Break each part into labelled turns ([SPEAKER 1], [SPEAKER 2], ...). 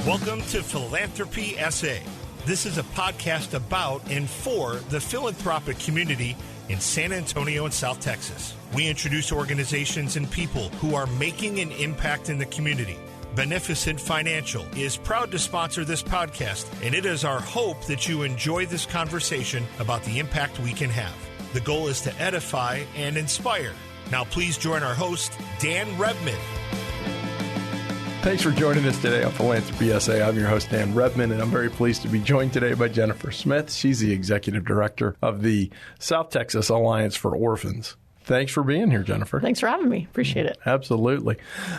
[SPEAKER 1] Welcome to Philanthropy SA. This is a podcast about and for the philanthropic community in San Antonio and South Texas. We introduce organizations and people who are making an impact in the community. Beneficent Financial is proud to sponsor this podcast, and it is our hope that you enjoy this conversation about the impact we can have. The goal is to edify and inspire. Now please join our host, Dan Rebmann.
[SPEAKER 2] Thanks for joining us today on Philanthropy SA. I'm your host, Dan Rebmann, and I'm very pleased to be joined today by Jennifer Smith. She's the Executive Director of the South Texas Alliance for Orphans. Thanks for being here, Jennifer.
[SPEAKER 3] Thanks for having me. Appreciate it.
[SPEAKER 2] Absolutely.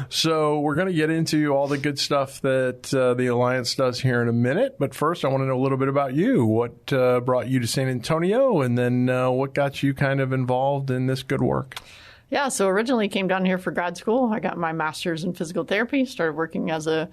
[SPEAKER 2] So we're going to get into all the good stuff that the Alliance does here in a minute. But first, I want to know a little bit about you. What brought you to San Antonio, and then what got you kind of involved in this good work?
[SPEAKER 3] Yeah, so originally came down here for grad school. I got my master's in physical therapy, started working as a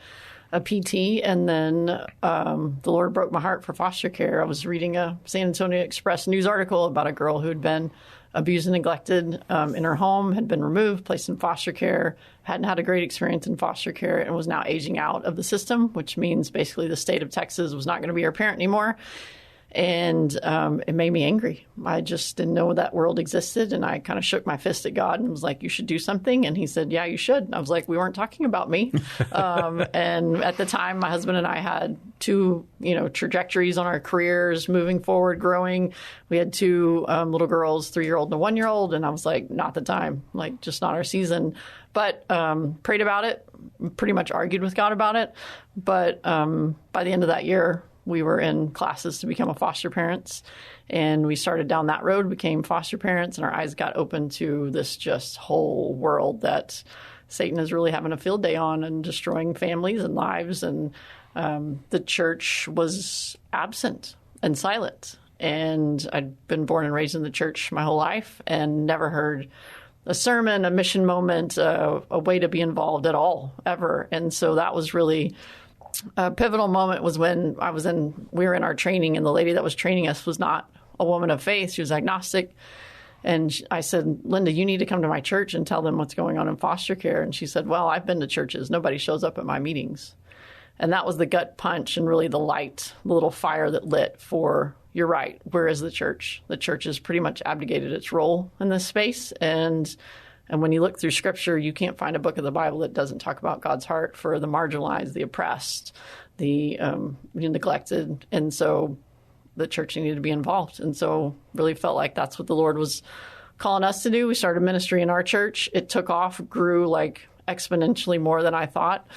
[SPEAKER 3] PT, and then the Lord broke my heart for foster care. I was reading a San Antonio Express news article about a girl who had been abused and neglected in her home, had been removed, placed in foster care, hadn't had a great experience in foster care, and was now aging out of the system, which means basically the state of Texas was not going to be her parent anymore. And it made me angry. I just didn't know that world existed. And I kind of shook my fist at God and was like, you should do something. And he said, yeah, you should. And I was like, we weren't talking about me. And at the time, my husband and I had two, trajectories on our careers, moving forward, growing. We had two little girls, 3-year-old and a 1-year-old. And I was like, not the time, like just not our season. But prayed about it, pretty much argued with God about it. But by the end of that year, we were in classes to become a foster parents, and we started down that road, became foster parents, and our eyes got open to this just whole world that Satan is really having a field day on and destroying families and lives. And the church was absent and silent. And I'd been born and raised in the church my whole life and never heard a sermon, a mission moment, a way to be involved at all, ever. And so that was really a pivotal moment. Was when we were in our training, and the lady that was training us was not a woman of faith. She was agnostic. And I said, Linda, you need to come to my church and tell them what's going on in foster care. And she said, well, I've been to churches. Nobody shows up at my meetings. And that was the gut punch and really the light, the little fire that lit for, you're right, where is the church? The church has pretty much abdicated its role in this space. And when you look through Scripture, you can't find a book of the Bible that doesn't talk about God's heart for the marginalized, the oppressed, the neglected. And so the church needed to be involved. And so really felt like that's what the Lord was calling us to do. We started ministry in our church. It took off, grew like exponentially more than I thought.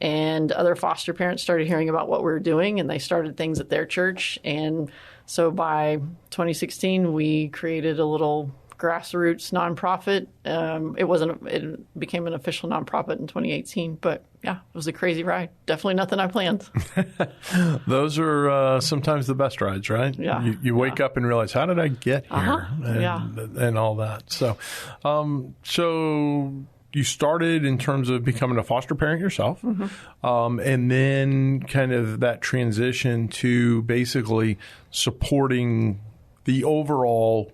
[SPEAKER 3] And other foster parents started hearing about what we were doing, and they started things at their church. And so by 2016, we created a little grassroots nonprofit. It became an official nonprofit in 2018, but yeah, it was a crazy ride. Definitely nothing I planned.
[SPEAKER 2] Those are sometimes the best rides, right?
[SPEAKER 3] Yeah.
[SPEAKER 2] You wake up and realize, how did I get here? And all that. So, you started in terms of becoming a foster parent yourself, and then kind of that transition to basically supporting the overall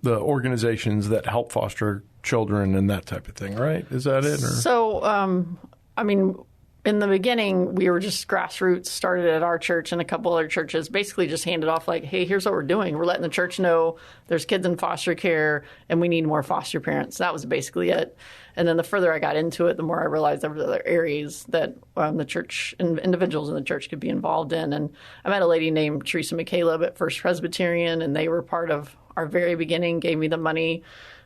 [SPEAKER 2] the organizations that help foster children and that type of thing, right? Is that it? Or?
[SPEAKER 3] So, in the beginning, we were just grassroots, started at our church and a couple other churches, basically just handed off like, hey, here's what we're doing. We're letting the church know there's kids in foster care and we need more foster parents. That was basically it. And then the further I got into it, the more I realized there were other areas that the church and individuals in the church could be involved in. And I met a lady named Teresa McCaleb at First Presbyterian, and they were part of our very beginning, gave me the money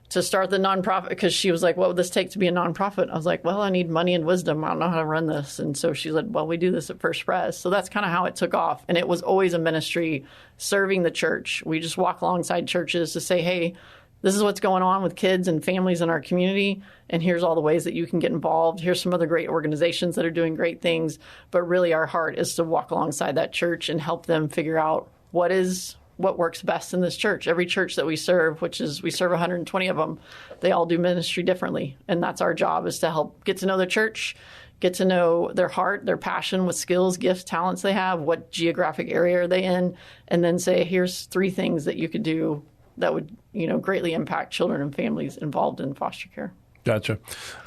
[SPEAKER 3] to start the nonprofit, because she was like, what would this take to be a nonprofit? I was like, well, I need money and wisdom. I don't know how to run this. And so she said, well, we do this at First Pres. So that's kind of how it took off. And it was always a ministry serving the church. We just walk alongside churches to say, hey, this is what's going on with kids and families in our community, and here's all the ways that you can get involved. Here's some other great organizations that are doing great things. But really our heart is to walk alongside that church and help them figure out what works best in this church. Every church that we serve, which is we serve 120 of them, they all do ministry differently. And that's our job, is to help get to know the church, get to know their heart, their passion, what skills, gifts, talents they have, what geographic area are they in, and then say, here's 3 things that you could do that would, greatly impact children and families involved in foster care.
[SPEAKER 2] Gotcha.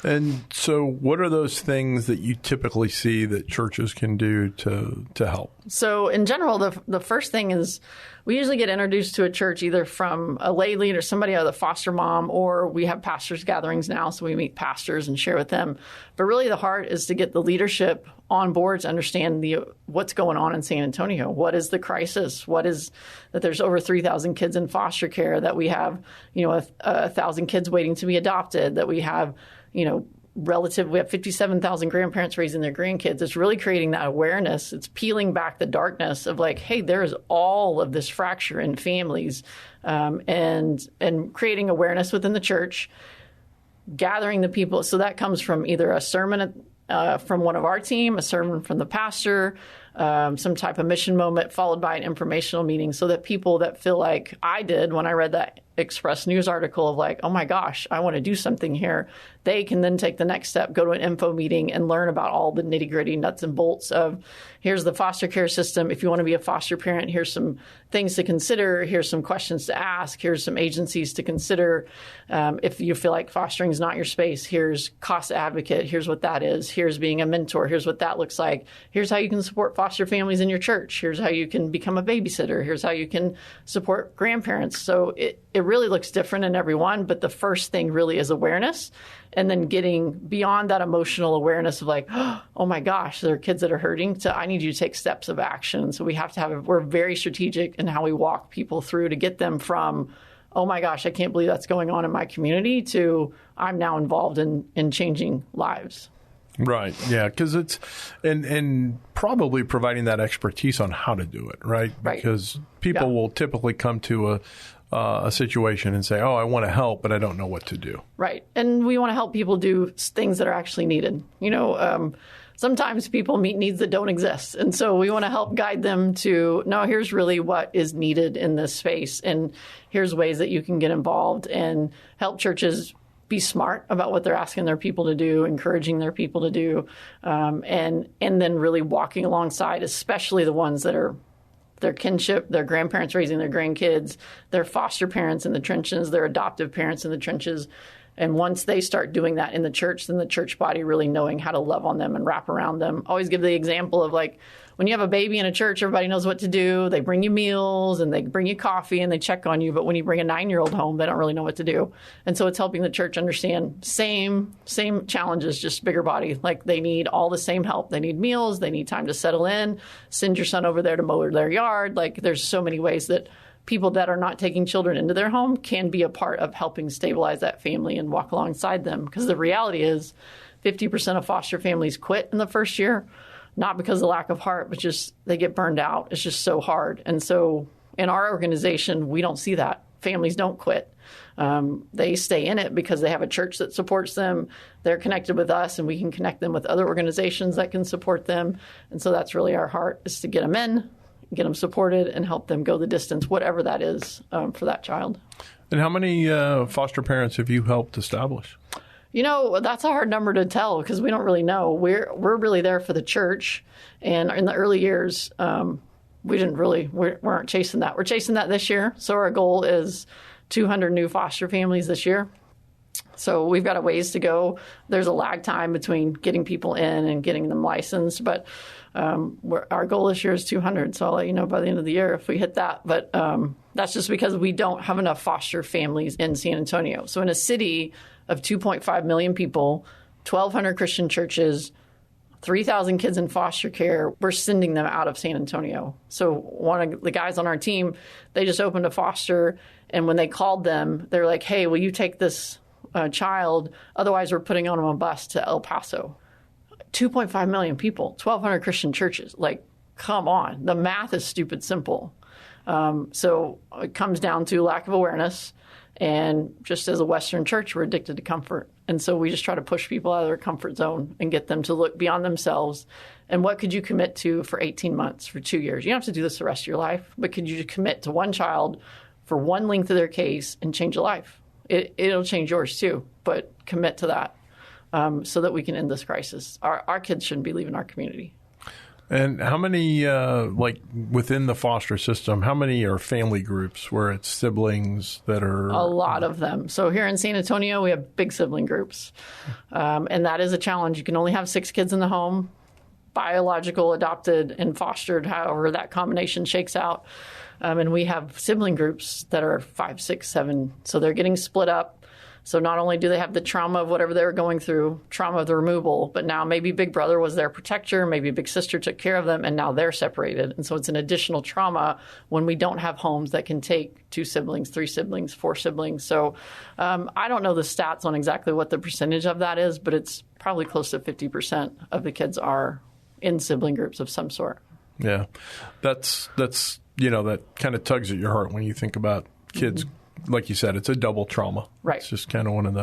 [SPEAKER 2] And so what are those things that you typically see that churches can do to help?
[SPEAKER 3] So in general, the first thing is we usually get introduced to a church either from a lay leader, somebody out of the foster mom, or we have pastors gatherings now, so we meet pastors and share with them. But really the heart is to get the leadership on board to understand what's going on in San Antonio. What is the crisis? What is that there's over 3,000 kids in foster care, that we have, 1,000 kids waiting to be adopted, that we have, we have 57,000 grandparents raising their grandkids. It's really creating that awareness. It's peeling back the darkness of like, hey, there is all of this fracture in families, and creating awareness within the church, gathering the people. So that comes from either a sermon from one of our team, a sermon from the pastor, some type of mission moment, followed by an informational meeting, so that people that feel like I did when I read that Express News article of like, oh my gosh, I want to do something here, they can then take the next step, go to an info meeting and learn about all the nitty gritty nuts and bolts of here's the foster care system. If you want to be a foster parent, here's some things to consider. Here's some questions to ask. Here's some agencies to consider. If you feel like fostering is not your space, here's cost advocate. Here's what that is. Here's being a mentor. Here's what that looks like. Here's how you can support foster families in your church. Here's how you can become a babysitter. Here's how you can support grandparents. So it really looks different in everyone, but the first thing really is awareness, and then getting beyond that emotional awareness of like, oh my gosh, there are kids that are hurting, to I need you to take steps of action. So we're very strategic in how we walk people through to get them from, oh my gosh, I can't believe that's going on in my community, to I'm now involved in changing lives.
[SPEAKER 2] Right. Yeah. Because it's and probably providing that expertise on how to do it. Right. Because people will typically come to a situation and say, oh, I want to help, but I don't know what to do. Right.
[SPEAKER 3] And we want to help people do things that are actually needed. Sometimes people meet needs that don't exist. And so we want to help guide them to, no, here's really what is needed in this space. And here's ways that you can get involved, and help churches be smart about what they're asking their people to do, encouraging their people to do, and then really walking alongside, especially the ones that are their kinship, their grandparents raising their grandkids, their foster parents in the trenches, their adoptive parents in the trenches. And once they start doing that in the church, then the church body really knowing how to love on them and wrap around them. Always give the example of like, when you have a baby in a church, everybody knows what to do. They bring you meals and they bring you coffee and they check on you. But when you bring a 9-year-old home, they don't really know what to do. And so it's helping the church understand same challenges, just bigger body. Like they need all the same help. They need meals. They need time to settle in. Send your son over there to mow their yard. Like there's so many ways that people that are not taking children into their home can be a part of helping stabilize that family and walk alongside them. Because the reality is 50% of foster families quit in the first year. Not because of lack of heart, but just they get burned out. It's just so hard. And so in our organization, we don't see that. Families don't quit. They stay in it because they have a church that supports them. They're connected with us, and we can connect them with other organizations that can support them. And so that's really our heart, is to get them in, get them supported, and help them go the distance, whatever that is for that child.
[SPEAKER 2] And how many foster parents have you helped establish?
[SPEAKER 3] That's a hard number to tell because we don't really know. We're really there for the church. And in the early years, we weren't chasing that. We're chasing that this year. So our goal is 200 new foster families this year. So we've got a ways to go. There's a lag time between getting people in and getting them licensed. But our goal this year is 200. So I'll let you know by the end of the year if we hit that. But that's just because we don't have enough foster families in San Antonio. So in a city of 2.5 million people, 1,200 Christian churches, 3,000 kids in foster care, we're sending them out of San Antonio. So one of the guys on our team, they just opened a foster, and when they called them, they're like, hey, will you take this child? Otherwise, we're putting on a bus to El Paso. 2.5 million people, 1,200 Christian churches. Like, come on. The math is stupid simple. So it comes down to lack of awareness. And just as a Western church, we're addicted to comfort. And so we just try to push people out of their comfort zone and get them to look beyond themselves. And what could you commit to for 18 months, for 2 years? You don't have to do this the rest of your life, but could you commit to one child for one length of their case and change a life? It'll change yours too, but commit to that so that we can end this crisis. Our kids shouldn't be leaving our community.
[SPEAKER 2] And how many, like within the foster system, how many are family groups where it's siblings that are?
[SPEAKER 3] A lot of them. So here in San Antonio, we have big sibling groups. And that is a challenge. You can only have 6 kids in the home, biological, adopted, and fostered, however that combination shakes out. And we have sibling groups that are 5, 6, 7. So they're getting split up. So not only do they have the trauma of whatever they were going through, trauma of the removal, but now maybe Big Brother was their protector, maybe Big Sister took care of them, and now they're separated. And so it's an additional trauma when we don't have homes that can take 2 siblings, 3 siblings, 4 siblings. So I don't know the stats on exactly what the percentage of that is, but it's probably close to 50% of the kids are in sibling groups of some sort.
[SPEAKER 2] Yeah. That's that kind of tugs at your heart when you think about kids. Mm-hmm. Like you said, it's a double trauma.
[SPEAKER 3] Right.
[SPEAKER 2] It's just kind of one of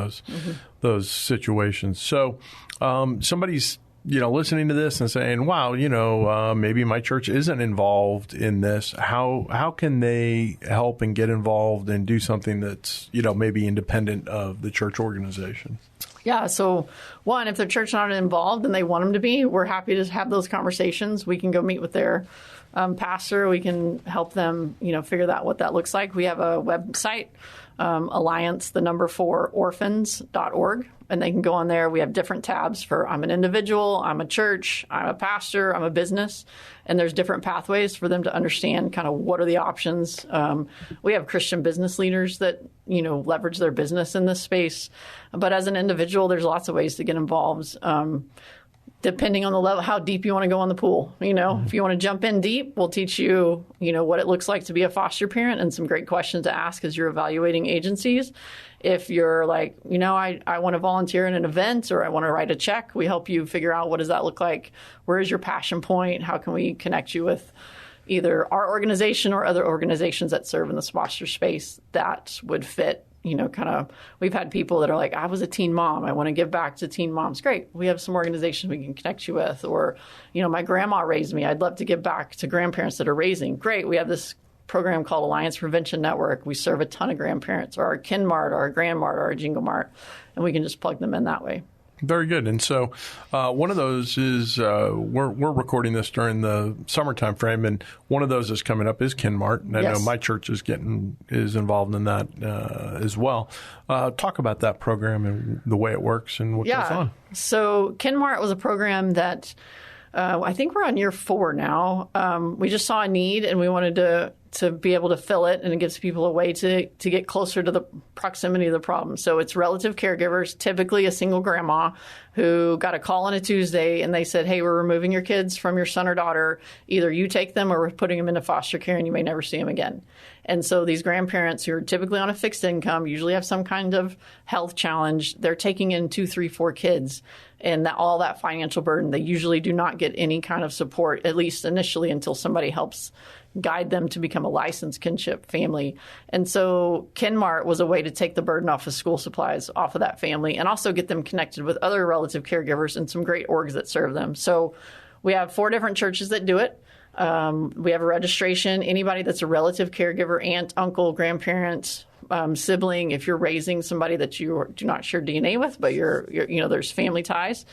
[SPEAKER 2] those situations. So somebody's, listening to this and saying, wow, maybe my church isn't involved in this. How can they help and get involved and do something that's, maybe independent of the church organization?
[SPEAKER 3] Yeah. So one, if their church not involved and they want them to be, we're happy to have those conversations. We can go meet with their pastor. We can help them, figure out what that looks like. We have a website, Orphans.org, and they can go on there. We have different tabs for I'm an individual, I'm a church, I'm a pastor, I'm a business, and there's different pathways for them to understand kind of what are the options. We have Christian business leaders that, leverage their business in this space. But as an individual, there's lots of ways to get involved. Depending on the level, how deep you want to go on the pool. If you want to jump in deep, we'll teach you, what it looks like to be a foster parent and some great questions to ask as you're evaluating agencies. If you're like, I want to volunteer in an event or I want to write a check, we help you figure out what does that look like? Where is your passion point? How can we connect you with either our organization or other organizations that serve in the foster space that would fit? We've had people that are like, I was a teen mom. I want to give back to teen moms. Great. We have some organizations we can connect you with. Or, my grandma raised me. I'd love to give back to grandparents that are raising. Great. We have this program called Alliance Prevention Network. We serve a ton of grandparents, or our Kin Mart, or our Grand Mart, or our Jingle Mart, and we can just plug them in that way.
[SPEAKER 2] Very good. And so one of those is we're recording this during the summertime frame, and one of those is coming up is Kin Mart. And I know my church is involved in that as well. Talk about that program and the way it works and what goes on. So
[SPEAKER 3] Kin Mart was a program that I think we're on year 4 now. We just saw a need and we wanted to be able to fill it, and it gives people a way to get closer to the proximity of the problem. So it's relative caregivers, typically a single grandma who got a call on a Tuesday and they said, hey, we're removing your kids from your son or daughter. Either you take them or we're putting them into foster care and you may never see them again. And so these grandparents who are typically on a fixed income, usually have some kind of health challenge, they're taking in 2, 3, 4 kids. And all that financial burden, they usually do not get any kind of support, at least initially, until somebody helps guide them to become a licensed kinship family. And so Kin Mart was a way to take the burden off of school supplies, off of that family, and also get them connected with other relative caregivers and some great orgs that serve them. So we have 4 different churches that do it. We have a registration. Anybody that's a relative caregiver, aunt, uncle, grandparent, sibling, if you're raising somebody that you do not share DNA with, but you're there's family ties,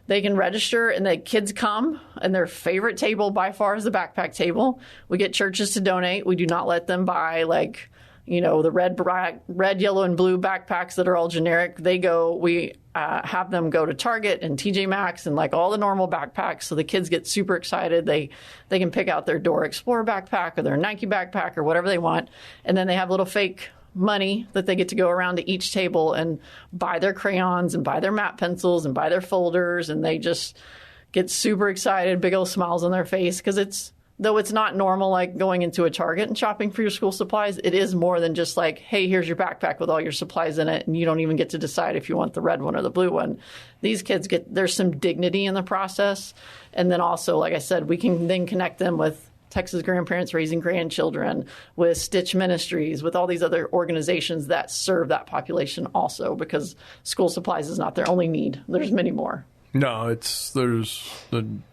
[SPEAKER 3] they can register, and the kids come, and their favorite table by far is the backpack table. We get churches to donate. We do not let them buy the red, yellow, and blue backpacks that are all generic. We have them go to Target and TJ Maxx and all the normal backpacks. So the kids get super excited. They can pick out their Dora Explorer backpack or their Nike backpack or whatever they want. And then they have little fake money that they get to go around to each table and buy their crayons and buy their matte pencils and buy their folders. And they just get super excited, big old smiles on their face, because though it's not normal going into a Target and shopping for your school supplies, it is more than just hey, here's your backpack with all your supplies in it, and you don't even get to decide if you want the red one or the blue one. These kids there's some dignity in the process. And then also, like I said, we can then connect them with Texas Grandparents Raising Grandchildren, with Stitch Ministries, with all these other organizations that serve that population also, because school supplies is not their only need. There's many more.
[SPEAKER 2] No,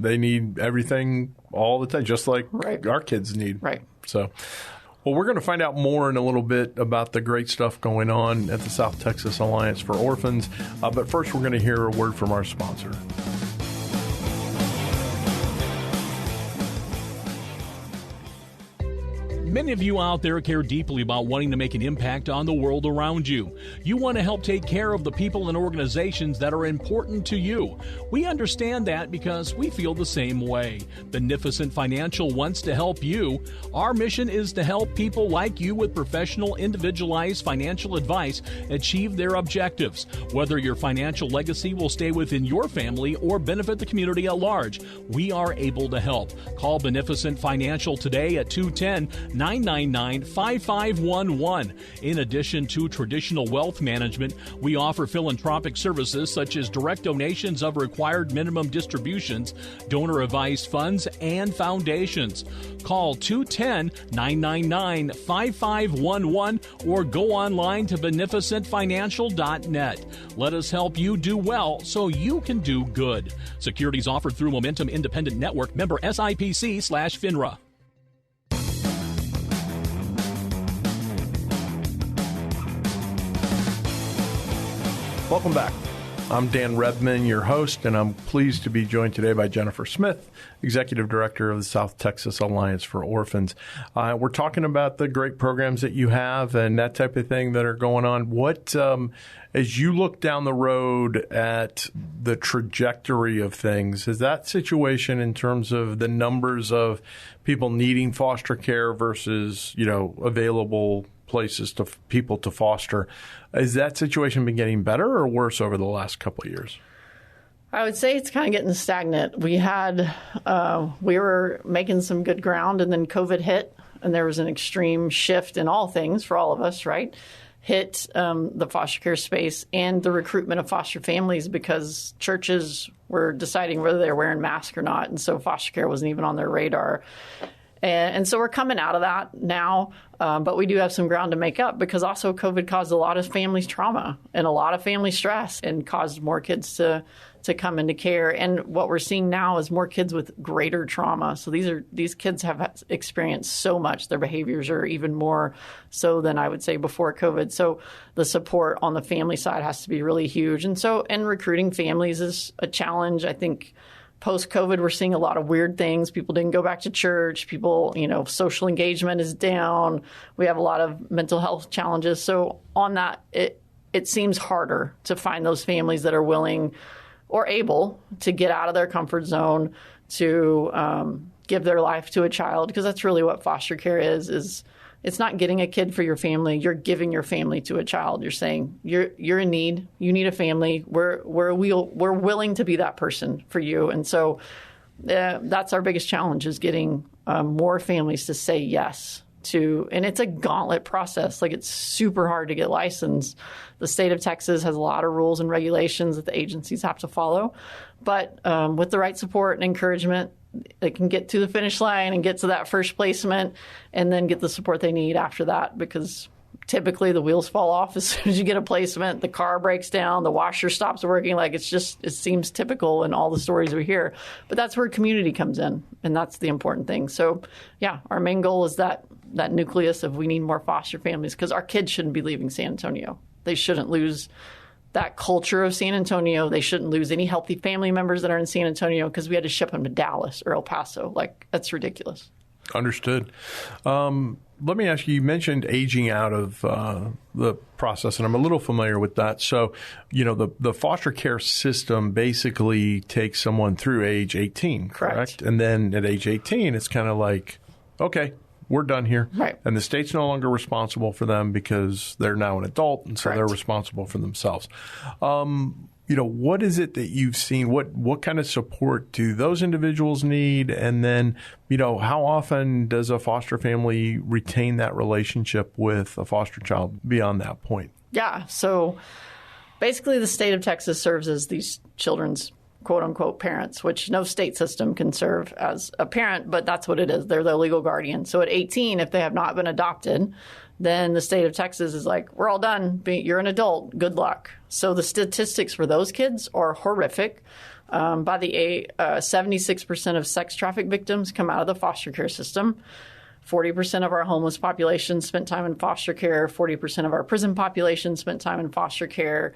[SPEAKER 2] they need everything all the time, just like our kids need.
[SPEAKER 3] Right.
[SPEAKER 2] So, well, we're going to find out more in a little bit about the great stuff going on at the South Texas Alliance for Orphans. But first, we're going to hear a word from our sponsor.
[SPEAKER 4] Many of you out there care deeply about wanting to make an impact on the world around you. You want to help take care of the people and organizations that are important to you. We understand that because we feel the same way. Beneficent Financial wants to help you. Our mission is to help people like you with professional, individualized financial advice achieve their objectives. Whether your financial legacy will stay within your family or benefit the community at large, we are able to help. Call Beneficent Financial today at 210-999-5511. In addition to traditional wealth management, we offer philanthropic services such as direct donations of required minimum distributions, donor-advised funds, and foundations. Call 210-999-5511 or go online to beneficentfinancial.net. Let us help you do well so you can do good. Securities offered through Momentum Independent Network, member SIPC/FINRA.
[SPEAKER 2] Welcome back. I'm Dan Rebmann, your host, and I'm pleased to be joined today by Jennifer Smith, Executive Director of the South Texas Alliance for Orphans. We're talking about the great programs that you have and that type of thing that are going on. What, as you look down the road at the trajectory of things, is that situation in terms of the numbers of people needing foster care versus, available places to people to foster, has that situation been getting better or worse over the last couple of years?
[SPEAKER 3] I would say it's kind of getting stagnant. We were making some good ground, and then COVID hit, and there was an extreme shift in all things for all of us, right? Hit the foster care space and the recruitment of foster families because churches were deciding whether they were wearing masks or not, and so foster care wasn't even on their radar. And so we're coming out of that now, but we do have some ground to make up because also COVID caused a lot of families trauma and a lot of family stress and caused more kids to come into care. And what we're seeing now is more kids with greater trauma. So these kids have experienced so much. Their behaviors are even more so than I would say before COVID. So the support on the family side has to be really huge. And recruiting families is a challenge. I think post-COVID, we're seeing a lot of weird things. People didn't go back to church. People, social engagement is down. We have a lot of mental health challenges. So on that, it seems harder to find those families that are willing or able to get out of their comfort zone to give their life to a child, because that's really what foster care is it's not getting a kid for your family. You're giving your family to a child. You're saying you're in need. You need a family. We're willing to be that person for you. And so that's our biggest challenge is getting more families to say yes to. And it's a gauntlet process. Like, it's super hard to get licensed. The state of Texas has a lot of rules and regulations that the agencies have to follow. But with the right support and encouragement, they can get to the finish line and get to that first placement and then get the support they need after that, because typically the wheels fall off as soon as you get a placement. The car breaks down, the washer stops working. Like, it seems typical in all the stories we hear. But that's where community comes in, and that's the important thing. So, yeah, our main goal is that nucleus of we need more foster families, because our kids shouldn't be leaving San Antonio. They shouldn't lose that culture of San Antonio. They shouldn't lose any healthy family members that are in San Antonio because we had to ship them to Dallas or El Paso. Like, that's ridiculous.
[SPEAKER 2] Understood. Let me ask you, you mentioned aging out of the process, and I'm a little familiar with that. So, the foster care system basically takes someone through age 18, correct? And then at age 18, it's kind of like, okay, we're done here.
[SPEAKER 3] Right.
[SPEAKER 2] And the state's no longer responsible for them because they're now an adult, and so they're responsible for themselves. What is it that you've seen? What kind of support do those individuals need? And then, how often does a foster family retain that relationship with a foster child beyond that point? Yeah.
[SPEAKER 3] So basically the state of Texas serves as these children's quote unquote parents, which no state system can serve as a parent, but that's what it is. They're their legal guardian. So at 18, if they have not been adopted, then the state of Texas is like, we're all done. You're an adult. Good luck. So the statistics for those kids are horrific. By the 76% of sex traffic victims come out of the foster care system. 40% of our homeless population spent time in foster care. 40% of our prison population spent time in foster care.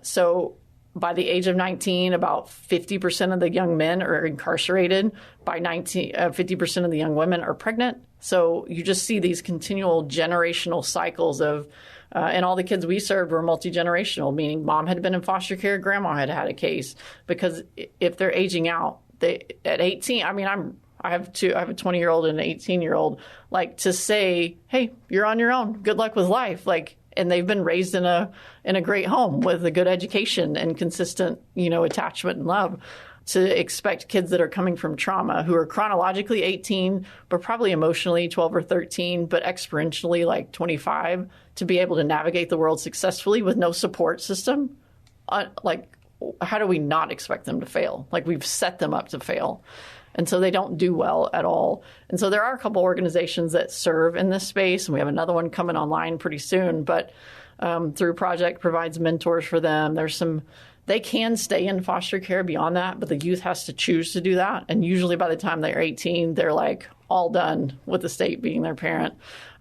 [SPEAKER 3] So by the age of 19, about 50% of the young men are incarcerated. By 19, 50% of the young women are pregnant. So you just see these continual generational cycles of, and all the kids we served were multi-generational, meaning mom had been in foster care, grandma had had a case. Because if they're aging out, at 18, I mean, I have a 20-year-old and an 18-year-old, like to say, hey, you're on your own. Good luck with life. Like, and they've been raised in a great home with a good education and consistent, attachment and love. To expect kids that are coming from trauma, who are chronologically 18, but probably emotionally 12 or 13, but experientially like 25, to be able to navigate the world successfully with no support system, like, how do we not expect them to fail? Like, we've set them up to fail. And so they don't do well at all. And so there are a couple organizations that serve in this space, and we have another one coming online pretty soon. But through Project provides mentors for them. They can stay in foster care beyond that, but the youth has to choose to do that. And usually by the time they're 18, they're like all done with the state being their parent.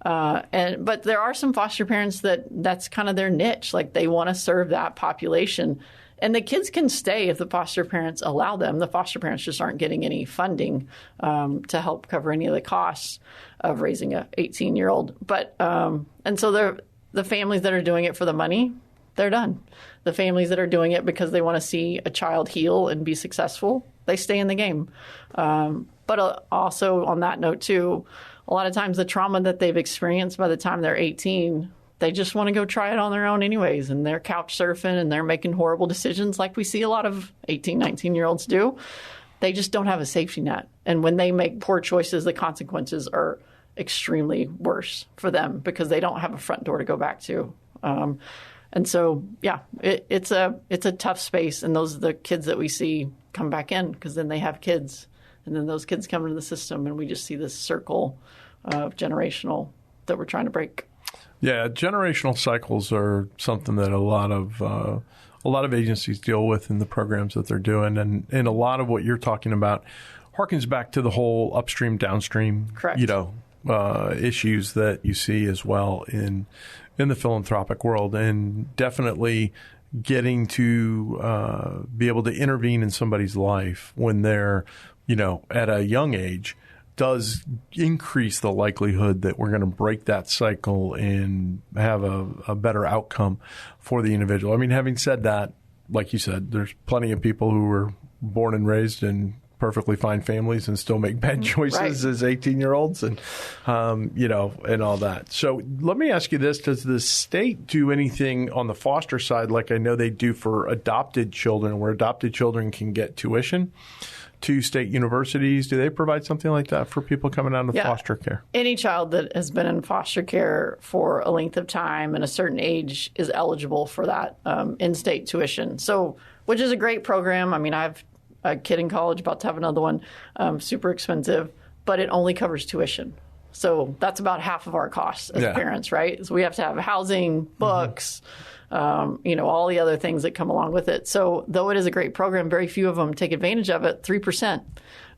[SPEAKER 3] But there are some foster parents that's kind of their niche. Like, they want to serve that population. And the kids can stay if the foster parents allow them. The foster parents just aren't getting any funding to help cover any of the costs of raising a 18-year-old. But and so the families that are doing it for the money, they're done. The families that are doing it because they want to see a child heal and be successful, they stay in the game. But also on that note, too, a lot of times the trauma that they've experienced by the time they're 18, they just want to go try it on their own anyways. And they're couch surfing and they're making horrible decisions like we see a lot of 18, 19-year-olds do. They just don't have a safety net. And when they make poor choices, the consequences are extremely worse for them because they don't have a front door to go back to. And so, yeah, it's a tough space. And those are the kids that we see come back in because then they have kids. And then those kids come into the system and we just see this circle of generational that we're trying to break.
[SPEAKER 2] Yeah, generational cycles are something that a lot of agencies deal with in the programs that they're doing. And a lot of what you're talking about harkens back to the whole upstream, downstream,
[SPEAKER 3] correct,
[SPEAKER 2] issues that you see as well in the philanthropic world, and definitely getting to be able to intervene in somebody's life when they're, at a young age does increase the likelihood that we're going to break that cycle and have a better outcome for the individual. I mean, having said that, like you said, there's plenty of people who were born and raised in perfectly fine families and still make bad choices as 18-year-olds and, and all that. So let me ask you this. Does the state do anything on the foster side like I know they do for adopted children, where adopted children can get tuition to state universities? Do they provide something like that for people coming out of foster care? Any
[SPEAKER 3] child that has been in foster care for a length of time and a certain age is eligible for that in-state tuition. So, which is a great program. I mean, I have a kid in college, about to have another one, super expensive, but it only covers tuition. So that's about half of our costs as parents, right? So we have to have housing, books, all the other things that come along with it. So though it is a great program, very few of them take advantage of it, 3%,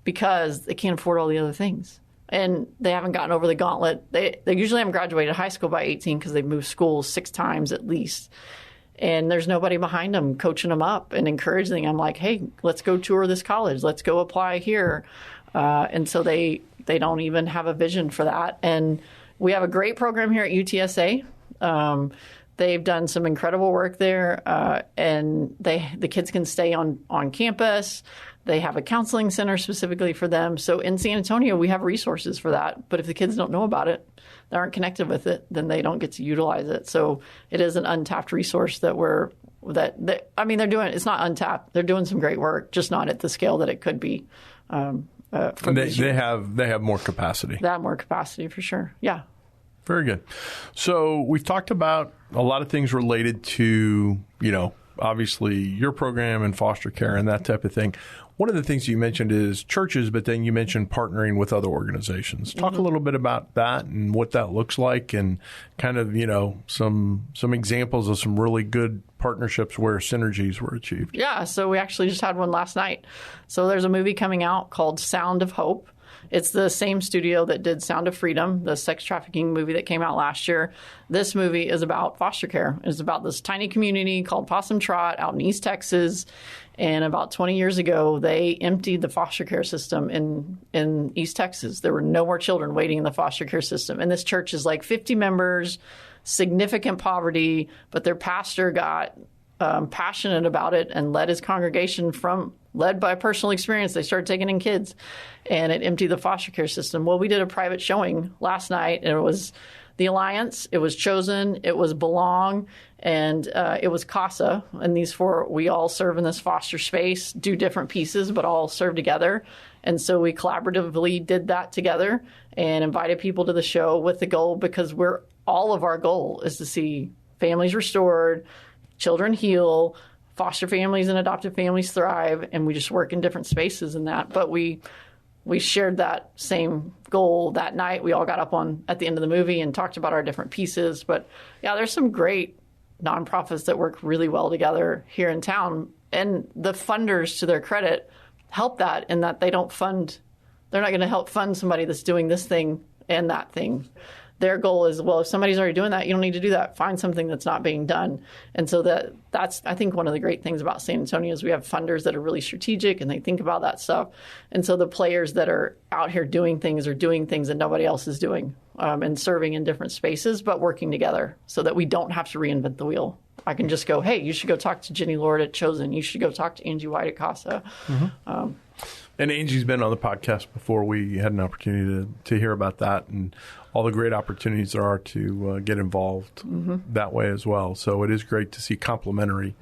[SPEAKER 3] because they can't afford all the other things. And they haven't gotten over the gauntlet. They usually haven't graduated high school by 18 because they've moved schools 6 times at least. And there's nobody behind them coaching them up and encouraging them like, hey, let's go tour this college. Let's go apply here. And so they don't even have a vision for that. And we have a great program here at UTSA. They've done some incredible work there. And the kids can stay on campus. They have a counseling center specifically for them. So in San Antonio, we have resources for that. But if the kids don't know about it, they aren't connected with it, then they don't get to utilize it. So it is an untapped resource they're doing. It's not untapped. They're doing some great work, just not at the scale that it could be.
[SPEAKER 2] And they have more capacity.
[SPEAKER 3] They have more capacity for sure. Yeah.
[SPEAKER 2] Very good. So we've talked about a lot of things related to, obviously your program and foster care and that type of thing. One of the things you mentioned is churches, but then you mentioned partnering with other organizations. Talk a little bit about that and what that looks like and kind of, some examples of some really good partnerships where synergies were achieved.
[SPEAKER 3] Yeah, so we actually just had one last night. So there's a movie coming out called Sound of Hope. It's the same studio that did Sound of Freedom, the sex trafficking movie that came out last year. This movie is about foster care. It's about this tiny community called Possum Trot out in East Texas. And about 20 years ago, they emptied the foster care system in East Texas. There were no more children waiting in the foster care system. And this church is like 50 members, significant poverty, but their pastor got passionate about it and led his congregation led by personal experience. They started taking in kids, and it emptied the foster care system. Well, we did a private showing last night, and it was the Alliance, it was Chosen, it was Belong, and it was CASA. And these four, we all serve in this foster space, do different pieces, but all serve together. And so we collaboratively did that together and invited people to the show with the goal, because all of our goal is to see families restored, children heal, foster families and adoptive families thrive, and we just work in different spaces in that. But we shared that same goal that night. We all got up at the end of the movie and talked about our different pieces. But yeah, there's some great nonprofits that work really well together here in town. And the funders, to their credit, help that in that they're not going to help fund somebody that's doing this thing and that thing. Their goal is, well, if somebody's already doing that, you don't need to do that. Find something that's not being done. And so that's, I think, one of the great things about San Antonio is we have funders that are really strategic and they think about that stuff. And so the players that are out here doing things are doing things that nobody else is doing, and serving in different spaces, but working together so that we don't have to reinvent the wheel. I can just go, hey, you should go talk to Jenny Lord at Chosen. You should go talk to Angie White at CASA.
[SPEAKER 2] Mm-hmm. And Angie's been on the podcast before. We had an opportunity to hear about that and all the great opportunities there are to get involved that way as well. So it is great to see complementary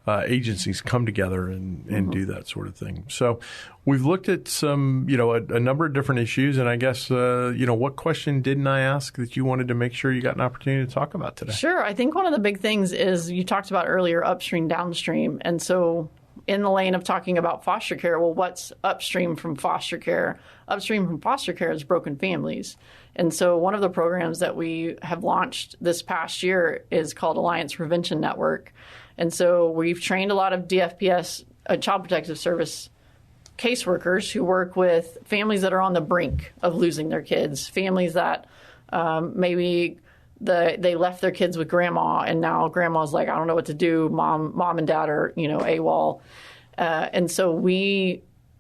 [SPEAKER 2] agencies come together and do that sort of thing. So we've looked at some, a number of different issues. And I guess, what question didn't I ask that you wanted to make sure you got an opportunity to talk about today?
[SPEAKER 3] Sure. I think one of the big things is you talked about earlier, upstream, downstream. And so in the lane of talking about foster care, well, what's upstream from foster care? Upstream from foster care is broken families. And so one of the programs that we have launched this past year is called Alliance Prevention Network. And so we've trained a lot of DFPS, Child Protective Service caseworkers who work with families that are on the brink of losing their kids, families that maybe they left their kids with grandma, and now grandma's like, I don't know what to do. Mom and dad are, AWOL. And so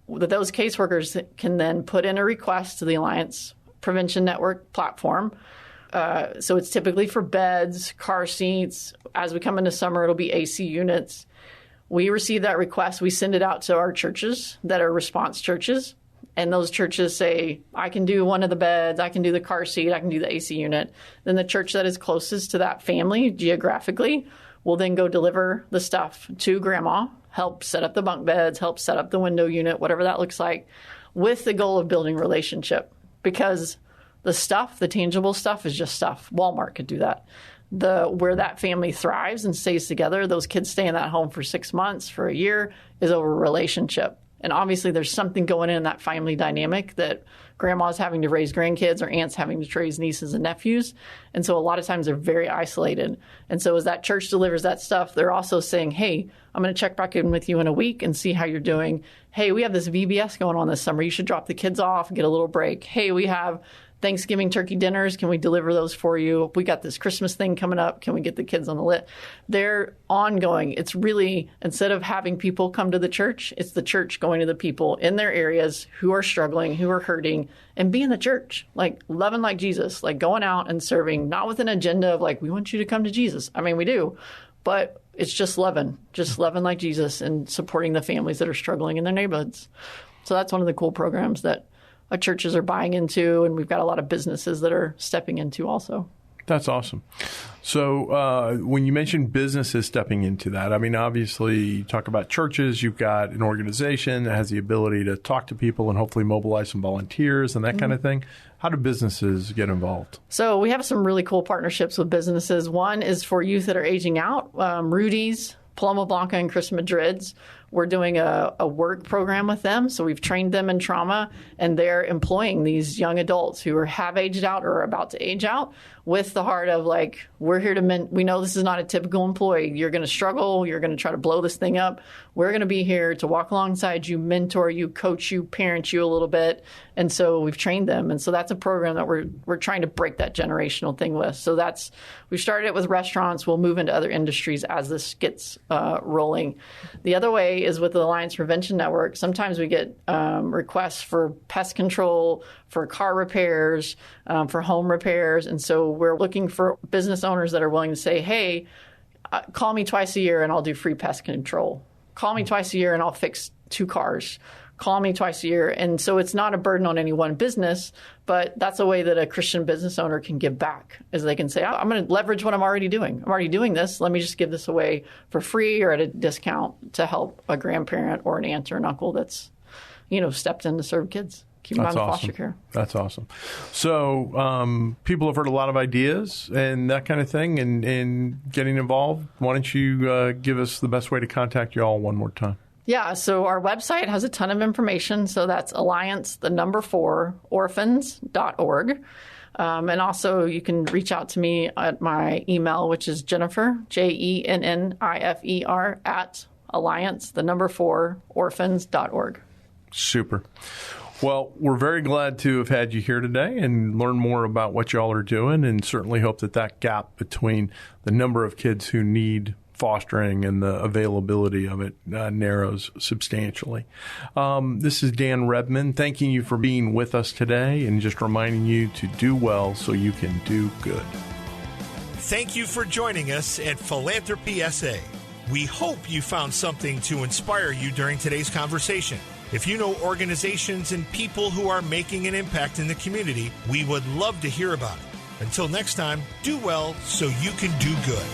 [SPEAKER 3] those caseworkers can then put in a request to the Alliance Prevention Network platform. So it's typically for beds, car seats. As we come into summer, it'll be AC units. We receive that request. We send it out to our churches that are response churches. And those churches say, I can do one of the beds, I can do the car seat, I can do the AC unit. Then the church that is closest to that family geographically will then go deliver the stuff to grandma, help set up the bunk beds, help set up the window unit, whatever that looks like, with the goal of building relationship. Because the stuff, the tangible stuff, is just stuff. Walmart could do that. Where that family thrives and stays together, those kids stay in that home for 6 months, for a year, is over relationship. And obviously there's something going in that family dynamic that grandma's having to raise grandkids or aunts having to raise nieces and nephews. And so a lot of times they're very isolated. And so as that church delivers that stuff, they're also saying, hey, I'm going to check back in with you in a week and see how you're doing. Hey, we have this VBS going on this summer. You should drop the kids off and get a little break. Hey, we have Thanksgiving turkey dinners. Can we deliver those for you? We got this Christmas thing coming up. Can we get the kids on the lit? They're ongoing. It's really, instead of having people come to the church, it's the church going to the people in their areas who are struggling, who are hurting, and being the church, like loving like Jesus, like going out and serving, not with an agenda of like, we want you to come to Jesus. I mean, we do, but it's just loving like Jesus and supporting the families that are struggling in their neighborhoods. So that's one of the cool programs that churches are buying into, and we've got a lot of businesses that are stepping into also.
[SPEAKER 2] That's awesome. So when you mention businesses stepping into that, I mean, obviously you talk about churches, you've got an organization that has the ability to talk to people and hopefully mobilize some volunteers and that kind of thing. How do businesses get involved? So
[SPEAKER 3] we have some really cool partnerships with businesses. One is for youth that are aging out. Rudy's, Paloma Blanca, and Chris Madrid's we're doing a work program with them. So we've trained them in trauma, and they're employing these young adults who have aged out or are about to age out with the heart of like, we're here to we know this is not a typical employee. You're going to struggle. You're going to try to blow this thing up. We're going to be here to walk alongside you, mentor you, coach you, parent you a little bit. And so we've trained them. And so that's a program that we're trying to break that generational thing with. So we started it with restaurants. We'll move into other industries as this gets rolling. The other way is with the Alliance Prevention Network. Sometimes we get requests for pest control, for car repairs, for home repairs. And so we're looking for business owners that are willing to say, hey, call me twice a year and I'll do free pest control. Call me twice a year and I'll fix 2 cars. Call me twice a year. And so it's not a burden on any one business, but that's a way that a Christian business owner can give back, is they can say, I'm going to leverage what I'm already doing. I'm already doing this. Let me just give this away for free or at a discount to help a grandparent or an aunt or an uncle that's, stepped in to serve kids. Keep them out of foster care.
[SPEAKER 2] That's awesome. So people have heard a lot of ideas and that kind of thing and getting involved. Why don't you give us the best way to contact you all one more time?
[SPEAKER 3] Yeah, so our website has a ton of information. So that's alliance4orphans.org. And also you can reach out to me at my email, which is Jennifer, JENNIFER, at alliance4orphans.org.
[SPEAKER 2] Super. Well, we're very glad to have had you here today and learn more about what y'all are doing, and certainly hope that gap between the number of kids who need fostering and the availability of it narrows substantially. This is Dan Rebmann, thanking you for being with us today and just reminding you to do well so you can do good.
[SPEAKER 1] Thank you for joining us at Philanthropy SA. We hope you found something to inspire you during today's conversation. If you know organizations and people who are making an impact in the community, we would love to hear about it. Until next time, do well so you can do good.